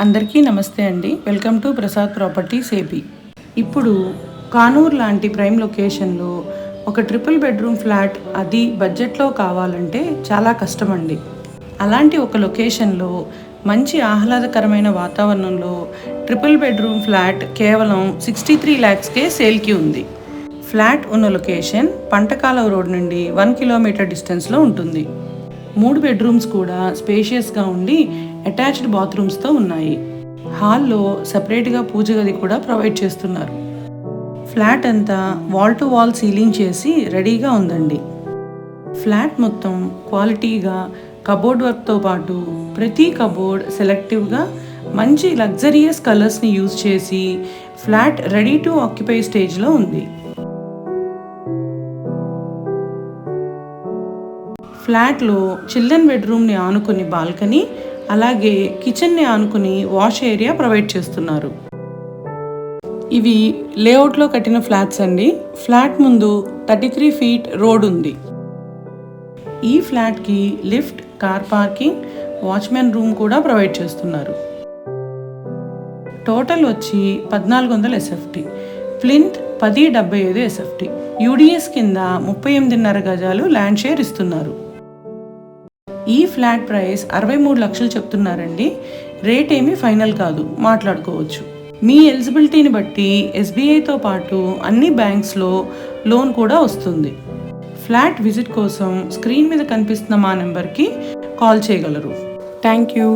అందరికీ నమస్తే అండి. Welcome to Prasad properties AP. ఇప్పుడు కానూరు లాంటి ప్రైమ్ లొకేషన్లో ఒక ట్రిపుల్ బెడ్రూమ్ ఫ్లాట్ అది బడ్జెట్లో కావాలంటే చాలా కష్టమండి. అలాంటి ఒక లొకేషన్లో మంచి ఆహ్లాదకరమైన వాతావరణంలో ట్రిపుల్ బెడ్రూమ్ ఫ్లాట్ కేవలం 63 lakhsకే సేల్కి ఉంది. ఫ్లాట్ ఉన్న లొకేషన్ పంటకాలవ రోడ్ నుండి 1 kilometer డిస్టెన్స్లో ఉంటుంది. 3 బెడ్రూమ్స్ కూడా స్పేషియస్గా ఉండి అటాచ్డ్ బాత్రూమ్స్తో ఉన్నాయి. హాల్లో సపరేట్గా పూజ గది కూడా ప్రొవైడ్ చేస్తున్నారు. ఫ్లాట్ అంతా వాల్ టు వాల్ సీలింగ్ చేసి రెడీగా ఉందండి. ఫ్లాట్ మొత్తం క్వాలిటీగా కబోర్డ్ వర్క్తో పాటు ప్రతి కబోర్డ్ సెలెక్టివ్గా మంచి లగ్జరియస్ కలర్స్ని యూజ్ చేసి ఫ్లాట్ రెడీ టు ఆక్యుపై స్టేజ్లో ఉంది. ఫ్లాట్లో చిల్డ్రన్ బెడ్రూమ్ని ఆనుకుని బాల్కనీ, అలాగే కిచెన్ని ఆనుకుని వాష్ ఏరియా ప్రొవైడ్ చేస్తున్నారు. ఇవి లేఅవుట్లో కట్టిన ఫ్లాట్స్ అండి. ఫ్లాట్ ముందు 33 feet రోడ్ ఉంది. ఈ ఫ్లాట్కి lift, car parking, watchman room కూడా ప్రొవైడ్ చేస్తున్నారు. టోటల్ వచ్చి 1400 SFT, ప్లింత్ 1075 SFT, యూడిఎస్ కింద 38.5 గజాలు ల్యాండ్ షేర్ ఇస్తున్నారు. ఈ ఫ్లాట్ ప్రైస్ 63 లక్షలు చెప్తున్నారండి. రేట్ ఏమీ ఫైనల్ కాదు, మాట్లాడుకోవచ్చు. మీ ఎలిజిబిలిటీని బట్టి SBIతో పాటు అన్ని బ్యాంక్స్లో లోన్ కూడా వస్తుంది. ఫ్లాట్ విజిట్ కోసం స్క్రీన్ మీద కనిపిస్తున్న మా నెంబర్కి కాల్ చేయగలరు. Thank you.